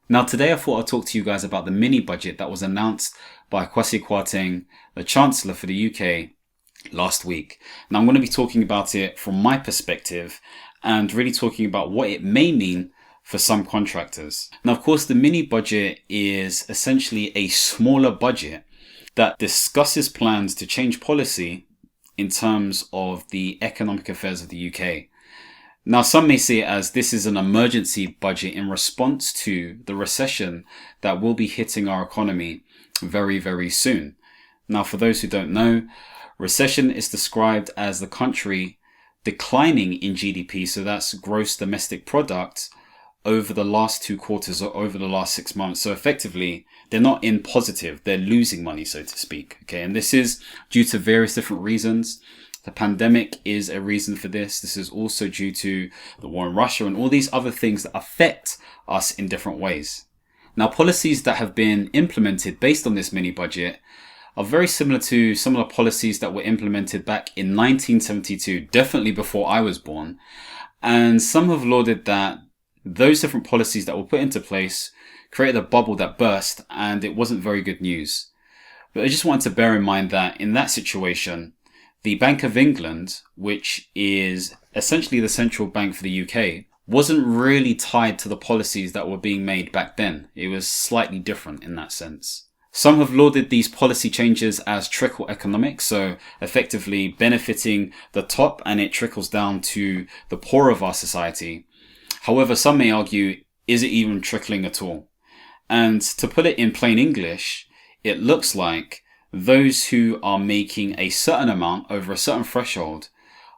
Now today I thought I'd talk to you guys about the mini budget that was announced by Kwasi Kwarteng, the Chancellor for the UK, last week. Now I'm going to be talking about it from my perspective and really talking about what it may mean for some contractors. Now, of course, the mini budget is essentially a smaller budget that discusses plans to change policy in terms of the economic affairs of the UK. Now, some may see it as this is an emergency budget in response to the recession that will be hitting our economy very, very soon. Now, for those who don't know, recession is described as the country declining in GDP, so that's gross domestic product, over the last 2 quarters or over the last 6 months. So effectively, they're not in positive, they're losing money, so to speak. Okay, and this is due to various different reasons. The pandemic is a reason for this. This is also due to the war in Russia and all these other things that affect us in different ways. Now, policies that have been implemented based on this mini budget are very similar to some of the policies that were implemented back in 1972, definitely before I was born. And some have lauded that those different policies that were put into place created a bubble that burst, and it wasn't very good news. But I just wanted to bear in mind that in that situation, the Bank of England, which is essentially the central bank for the UK, wasn't really tied to the policies that were being made back then. It was slightly different in that sense. Some have lauded these policy changes as trickle economics, so effectively benefiting the top and it trickles down to the poor of our society. However, some may argue, is it even trickling at all? And to put it in plain English, it looks like those who are making a certain amount over a certain threshold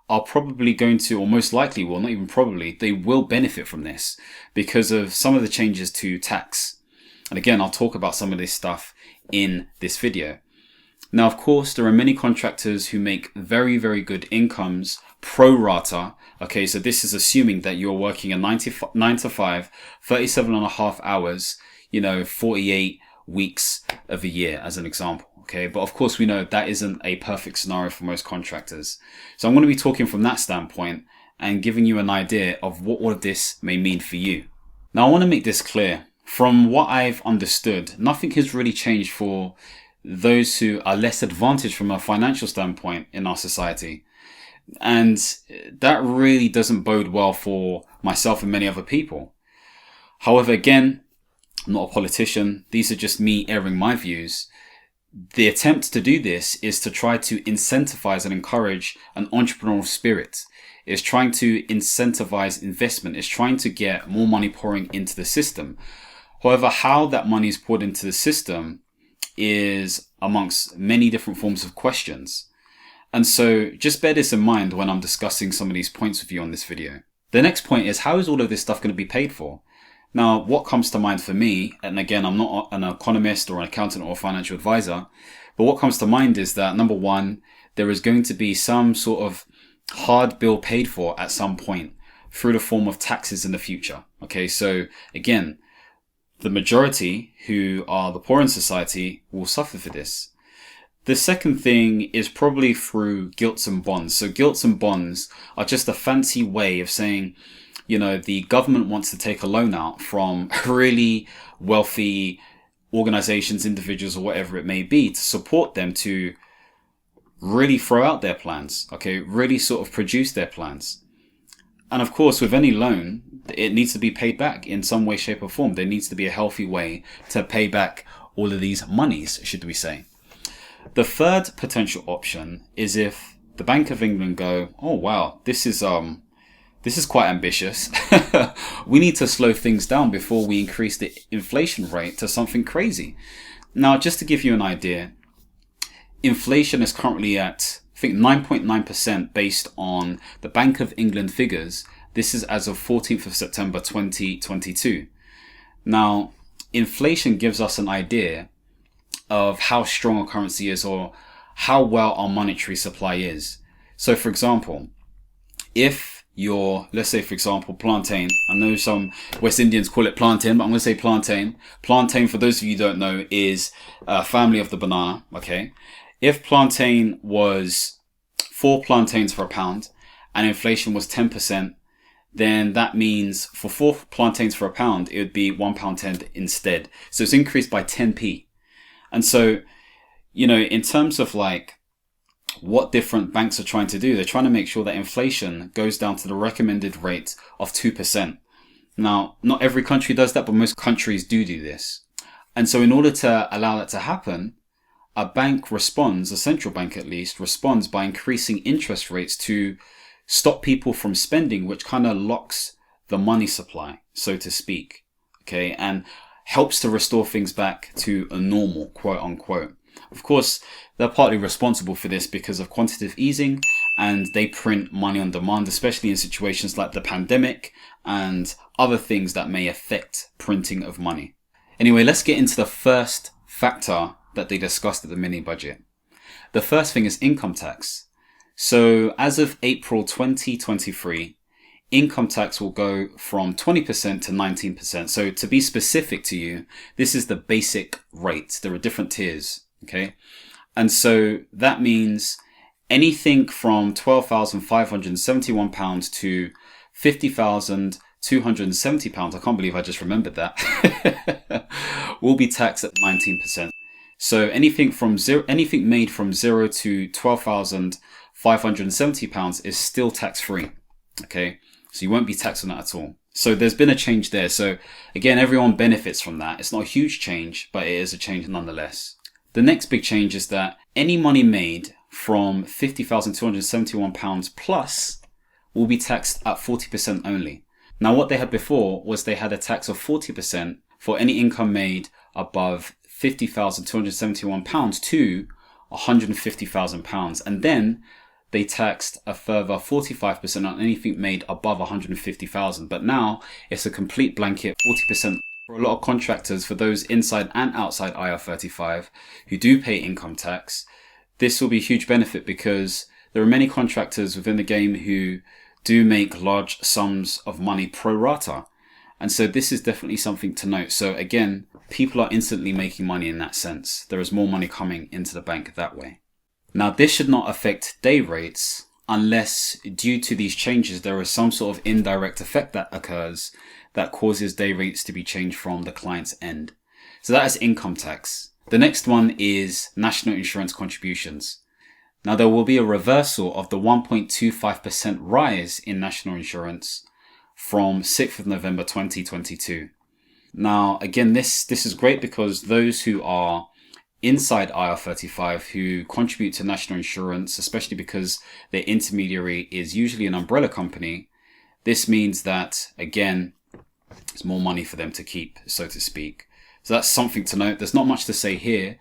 are probably going to, or most likely will, not even probably, they will benefit from this because of some of the changes to tax. And again, I'll talk about some of this stuff in this video. Now, of course, there are many contractors who make very, very good incomes pro rata. Okay, so this is assuming that you're working a 9 to 5, 37 and a half hours, 48 weeks of a year as an example. Okay, but of course we know that isn't a perfect scenario for most contractors. So I'm going to be talking from that standpoint and giving you an idea of what all of this may mean for you. Now, I want to make this clear. From what I've understood, nothing has really changed for those who are less advantaged from a financial standpoint in our society. And that really doesn't bode well for myself and many other people. However, again, I'm not a politician. These are just me airing my views. The attempt to do this is to try to incentivize and encourage an entrepreneurial spirit. It's trying to incentivize investment. It's trying to get more money pouring into the system. However, how that money is poured into the system is amongst many different forms of questions. And so just bear this in mind when I'm discussing some of these points with you on this video. The next point is, how is all of this stuff going to be paid for? Now, what comes to mind for me, and again, I'm not an economist or an accountant or a financial advisor, but what comes to mind is that, number one, there is going to be some sort of hard bill paid for at some point through the form of taxes in the future. Okay, so again, the majority who are the poor in society will suffer for this. The second thing is probably through gilts and bonds. So gilts and bonds are just a fancy way of saying, the government wants to take a loan out from really wealthy organizations, individuals, or whatever it may be to support them to really throw out their plans. Okay, really sort of produce their plans. And of course, with any loan, it needs to be paid back in some way, shape or form. There needs to be a healthy way to pay back all of these monies, should we say. The third potential option is if the Bank of England go, oh wow, this is quite ambitious. We need to slow things down before we increase the inflation rate to something crazy. Now, just to give you an idea, inflation is currently at, I think, 9.9% based on the Bank of England figures. This is as of 14th of September 2022. Now, inflation gives us an idea of how strong a currency is or how well our monetary supply is. So, for example, if let's say, for example, plantain. I know some West Indians call it plantain, but I'm going to say plantain. Plantain, for those of you who don't know, is a family of the banana. Okay. If plantain was 4 plantains for £1 and inflation was 10%, then that means for 4 plantains for £1, it would be £1.10 instead. So it's increased by 10p. And so, in terms of like what different banks are trying to do, they're trying to make sure that inflation goes down to the recommended rate of 2%. Now, not every country does that, but most countries do this. And so in order to allow that to happen, a bank responds, a central bank at least, responds by increasing interest rates to stop people from spending, which kind of locks the money supply, so to speak, okay, and helps to restore things back to a normal, quote unquote. Of course, they're partly responsible for this because of quantitative easing, and they print money on demand, especially in situations like the pandemic and other things that may affect printing of money. Anyway, let's get into the first factor that they discussed at the mini budget. The first thing is income tax. So as of April 2023, income tax will go from 20% to 19%. So to be specific to you, this is the basic rate. There are different tiers, okay? And so that means anything from £12,571 to £50,270, I can't believe I just remembered that, will be taxed at 19%. So anything made from £0 to £12,570 is still tax-free, okay? So you won't be taxed on that at all. So there's been a change there. So again, everyone benefits from that. It's not a huge change, but it is a change nonetheless. The next big change is that any money made from £50,271 plus will be taxed at 40% only. Now, what they had before was they had a tax of 40% for any income made above £50,271 to £150,000. And then they taxed a further 45% on anything made above £150,000. But now it's a complete blanket 40%. For a lot of contractors, for those inside and outside IR35 who do pay income tax, this will be a huge benefit because there are many contractors within the game who do make large sums of money pro rata. And so this is definitely something to note. So again, people are instantly making money in that sense. There is more money coming into the bank that way. Now, this should not affect day rates unless due to these changes, there is some sort of indirect effect that occurs that causes day rates to be changed from the client's end. So that is income tax. The next one is national insurance contributions. Now, there will be a reversal of the 1.25% rise in national insurance from 6th of November 2022. Now, again, this is great because those who are inside IR35 who contribute to national insurance, especially because their intermediary is usually an umbrella company, this means that, again, it's more money for them to keep, so to speak. So that's something to note. There's not much to say here,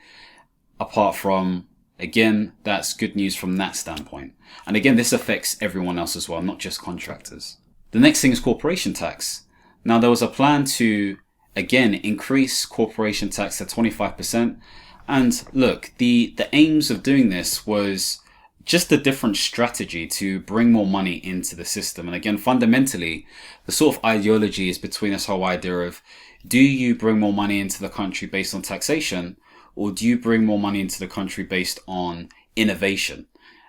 apart from, again, that's good news from that standpoint. And again, this affects everyone else as well, not just contractors. The next thing is corporation tax. Now, there was a plan to, again, increase corporation tax to 25%. And look, the aims of doing this was just a different strategy to bring more money into the system. And again, fundamentally, the sort of ideology is between this whole idea of, do you bring more money into the country based on taxation, or do you bring more money into the country based on innovation?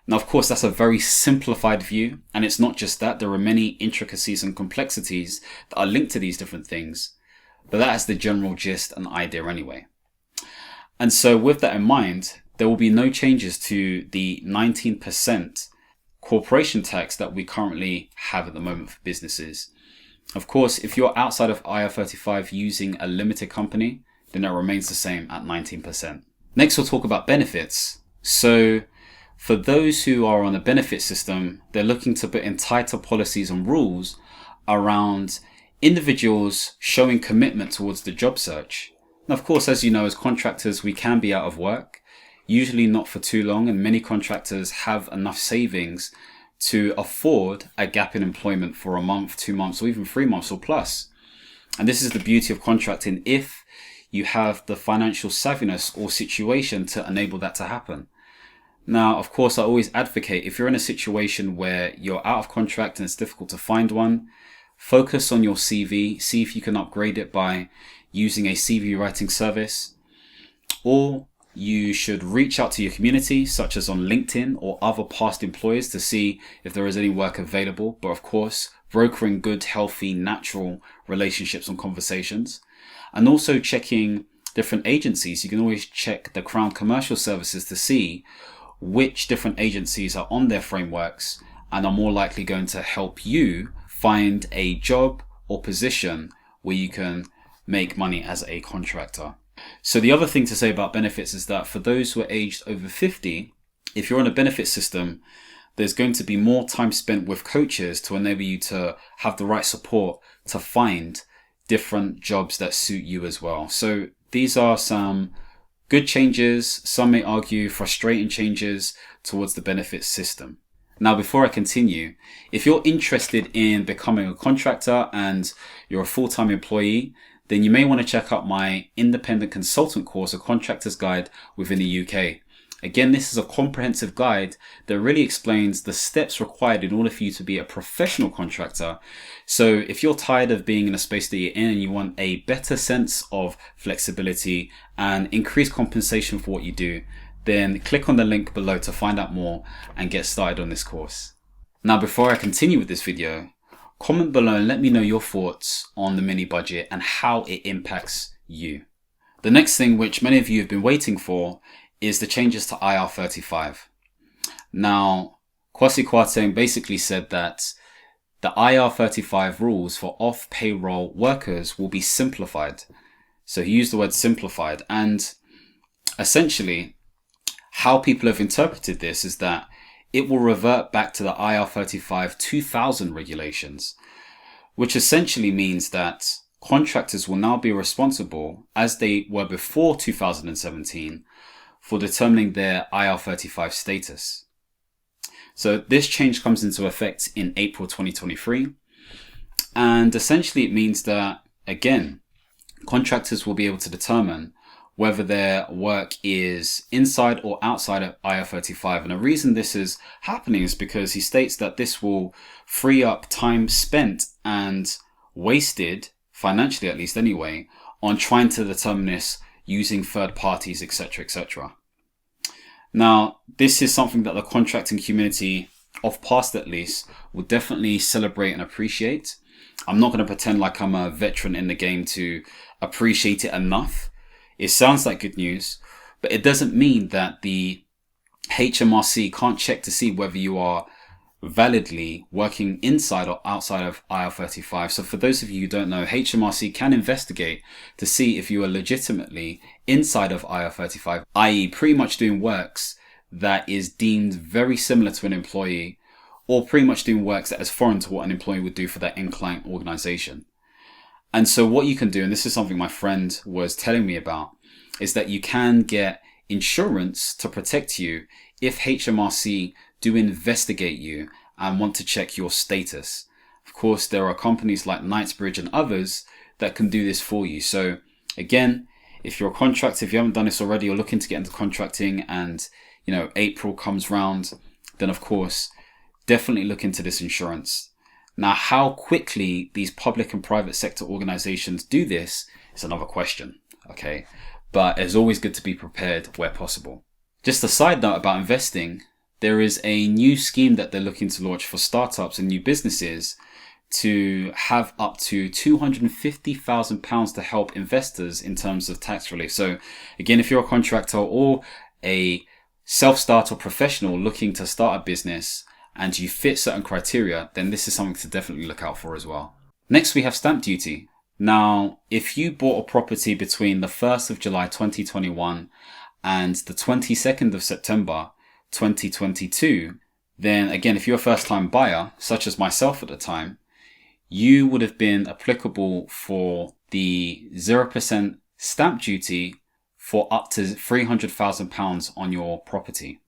Now, of course, that's a very simplified view. And it's not just that. There are many intricacies and complexities that are linked to these different things. But that is the general gist and idea anyway. And so with that in mind, there will be no changes to the 19% corporation tax that we currently have at the moment for businesses. Of course, if you're outside of IR35 using a limited company, then it remains the same at 19%. Next, we'll talk about benefits. So for those who are on a benefit system, they're looking to put in tighter policies and rules around individuals showing commitment towards the job search. Now, of course, as you know, as contractors, we can be out of work, usually not for too long, and many contractors have enough savings to afford a gap in employment for a month, 2 months, or even 3 months or plus. And this is the beauty of contracting if you have the financial savviness or situation to enable that to happen. Now, of course, I always advocate if you're in a situation where you're out of contract and it's difficult to find one, focus on your CV, see if you can upgrade it by using a CV writing service, or you should reach out to your community, such as on LinkedIn or other past employers, to see if there is any work available. But of course, brokering good, healthy, natural relationships and conversations, and also checking different agencies. You can always check the Crown Commercial Services to see which different agencies are on their frameworks and are more likely going to help you find a job or position where you can make money as a contractor. So the other thing to say about benefits is that for those who are aged over 50, if you're on a benefit system, there's going to be more time spent with coaches to enable you to have the right support to find different jobs that suit you as well. So these are some good changes, some may argue frustrating changes towards the benefits system. Now, before I continue, if you're interested in becoming a contractor and you're a full-time employee, then you may want to check out my independent consultant course, A Contractor's Guide within the UK. Again, this is a comprehensive guide that really explains the steps required in order for you to be a professional contractor. So if you're tired of being in a space that you're in and you want a better sense of flexibility and increased compensation for what you do, then click on the link below to find out more and get started on this course. Now, before I continue with this video, comment below and let me know your thoughts on the mini budget and how it impacts you. The next thing, which many of you have been waiting for, is the changes to IR35. Now, Kwasi Kwarteng basically said that the IR35 rules for off-payroll workers will be simplified. So he used the word simplified, and essentially how people have interpreted this is that it will revert back to the IR35 2000 regulations, which essentially means that contractors will now be responsible, as they were before 2017, for determining their IR35 status. So this change comes into effect in April 2023. And essentially it means that, again, contractors will be able to determine whether their work is inside or outside of IR35. And the reason this is happening is because he states that this will free up time spent and wasted, financially at least anyway, on trying to determine this using third parties, etc., etc. Now, this is something that the contracting community, of past at least, will definitely celebrate and appreciate. I'm not going to pretend like I'm a veteran in the game to appreciate it enough. It sounds like good news, but it doesn't mean that the HMRC can't check to see whether you are validly working inside or outside of IR35. So for those of you who don't know, HMRC can investigate to see if you are legitimately inside of IR35, i.e. pretty much doing works that is deemed very similar to an employee, or pretty much doing works that is foreign to what an employee would do for their end client organization. And so what you can do, and this is something my friend was telling me about, is that you can get insurance to protect you if HMRC do investigate you and want to check your status. Of course, there are companies like Knightsbridge and others that can do this for you. So again, if you're a contractor, if you haven't done this already, you're looking to get into contracting and, April comes round, then of course, definitely look into this insurance. Now, how quickly these public and private sector organizations do this is another question, okay? But it's always good to be prepared where possible. Just a side note about investing, there is a new scheme that they're looking to launch for startups and new businesses to have up to £250,000 to help investors in terms of tax relief. So again, if you're a contractor or a self-start or professional looking to start a business and you fit certain criteria, then this is something to definitely look out for as well. Next, we have stamp duty. Now, if you bought a property between the 1st of July 2021 and the 22nd of September 2022, then again, if you're a first-time buyer, such as myself at the time, you would have been applicable for the 0% stamp duty for up to £300,000 on your property.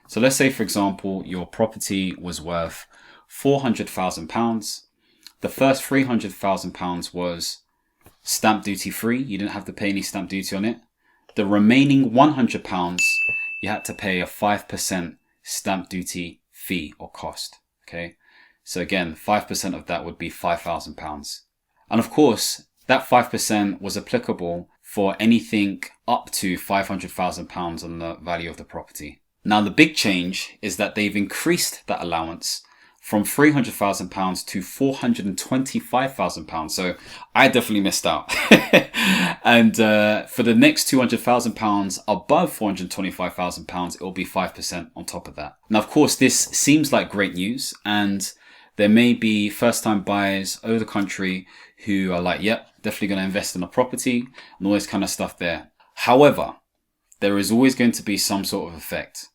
So let's say, for example, your property was worth £400,000. The first £300,000 was stamp duty free. You didn't have to pay any stamp duty on it. The remaining £100, you had to pay a 5% stamp duty fee or cost. Okay. So again, 5% of that would be £5,000. And of course, that 5% was applicable for anything up to £500,000 on the value of the property. Now, the big change is that they've increased that allowance from £300,000 to £425,000. So I definitely missed out. And for the next £200,000 above £425,000, it will be 5% on top of that. Now, of course, this seems like great news, and there may be first-time buyers over the country who are like, yep, definitely going to invest in a property and all this kind of stuff there. However, there is always going to be some sort of effect.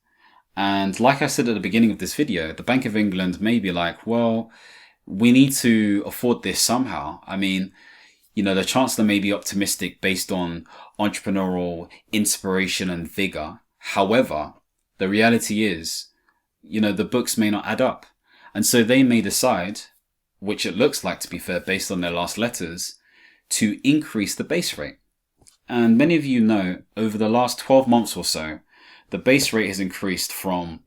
And like I said at the beginning of this video, the Bank of England may be like, well, we need to afford this somehow. I mean, you know, the Chancellor may be optimistic based on entrepreneurial inspiration and vigor. However, the reality is, you know, the books may not add up. And so they may decide, which it looks like to be fair based on their last letters, to increase the base rate. And many of you know, over the last 12 months or so, the base rate has increased from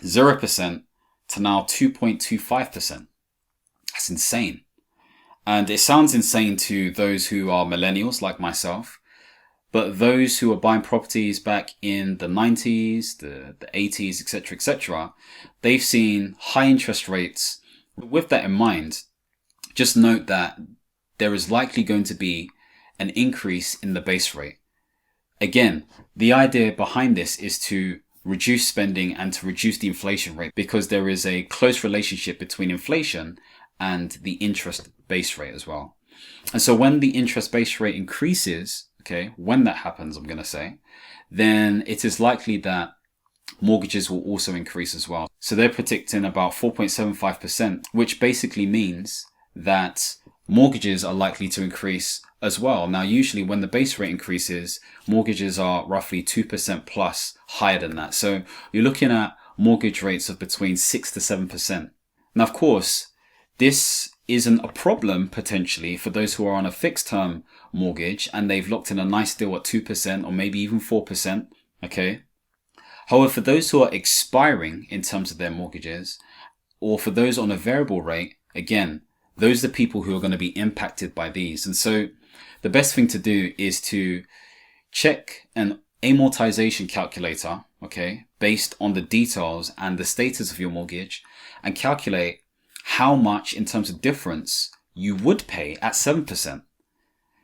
0% to now 2.25%. That's insane. And it sounds insane to those who are millennials like myself, but those who are buying properties back in the 90s, the 80s, etc., they've seen high interest rates. With that in mind, just note that there is likely going to be an increase in the base rate. Again, the idea behind this is to reduce spending and to reduce the inflation rate, because there is a close relationship between inflation and the interest base rate as well. And so when the interest base rate increases, okay, when that happens, I'm going to say, then it is likely that mortgages will also increase as well. So they're predicting about 4.75%, which basically means that mortgages are likely to increase as well. Now, usually when the base rate increases, mortgages are roughly 2% plus higher than that. So you're looking at mortgage rates of between 6 to 7%. Now, of course, this isn't a problem potentially for those who are on a fixed term mortgage and they've locked in a nice deal at 2% or maybe even 4%. Okay. However, for those who are expiring in terms of their mortgages, or for those on a variable rate, again, those are the people who are going to be impacted by these. And so the best thing to do is to check an amortization calculator, okay, based on the details and the status of your mortgage, and calculate how much in terms of difference you would pay at 7%.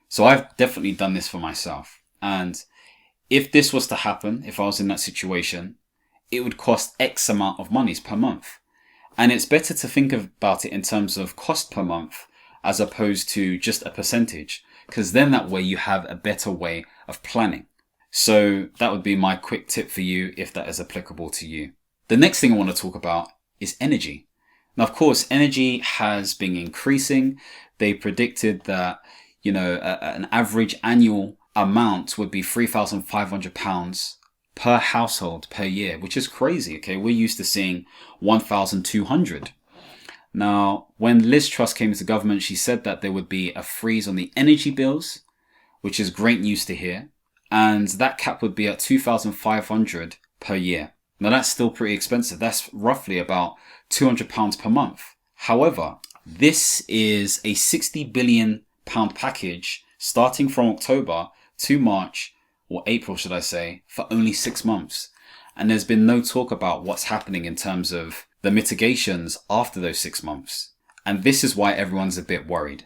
So I've definitely done this for myself. And if this was to happen, if I was in that situation, it would cost X amount of monies per month. And it's better to think about it in terms of cost per month as opposed to just a percentage, because then that way you have a better way of planning. So that would be my quick tip for you if that is applicable to you. The next thing I want to talk about is energy. Now, of course, energy has been increasing. They predicted that, you know, an average annual amount would be £3,500 per household per year, which is crazy. Okay, we're used to seeing 1,200. Now, when Liz Truss came into government, she said that there would be a freeze on the energy bills, which is great news to hear. And that cap would be at 2,500 per year. Now, that's still pretty expensive. That's roughly about £200 per month. However, this is a £60 billion package starting from October to March, or April, should I say, for only 6 months. And there's been no talk about what's happening in terms of the mitigations after those 6 months. And this is why everyone's a bit worried.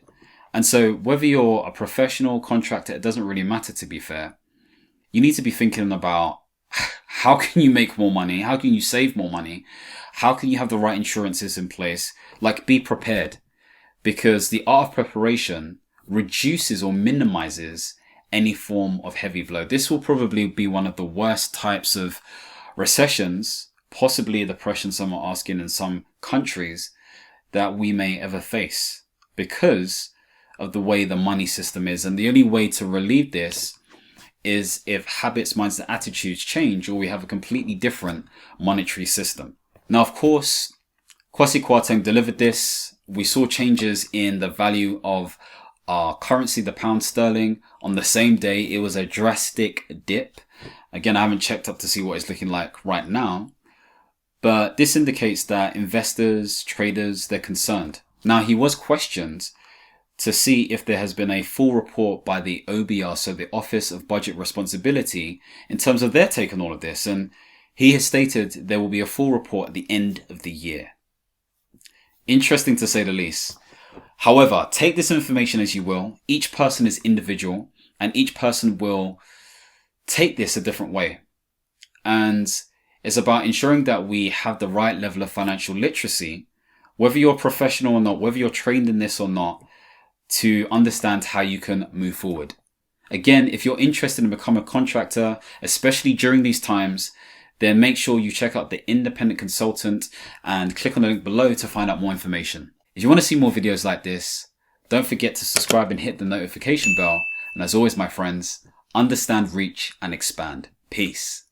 And so whether you're a professional contractor, it doesn't really matter, to be fair. You need to be thinking about how can you make more money? How can you save more money? How can you have the right insurances in place? Like, be prepared, because the art of preparation reduces or minimizes any form of heavy blow. This will probably be one of the worst types of recessions, possibly a depression, some are asking, in some countries, that we may ever face because of the way the money system is. And the only way to relieve this is if habits, minds, and attitudes change, or we have a completely different monetary system. Now, of course, Kwasi Kwarteng delivered this. We saw changes in the value of our currency, the pound sterling. On the same day, it was a drastic dip. Again, I haven't checked up to see what it's looking like right now, but this indicates that investors, traders, they're concerned. Now, he was questioned to see if there has been a full report by the OBR, so the Office of Budget Responsibility, in terms of their take on all of this. And he has stated there will be a full report at the end of the year. Interesting to say the least. However, take this information as you will. Each person is individual and each person will take this a different way. And it's about ensuring that we have the right level of financial literacy, whether you're a professional or not, whether you're trained in this or not, to understand how you can move forward. Again, if you're interested in becoming a contractor, especially during these times, then make sure you check out the independent consultant and click on the link below to find out more information. If you want to see more videos like this, don't forget to subscribe and hit the notification bell. And as always, my friends, understand, reach, and expand. Peace.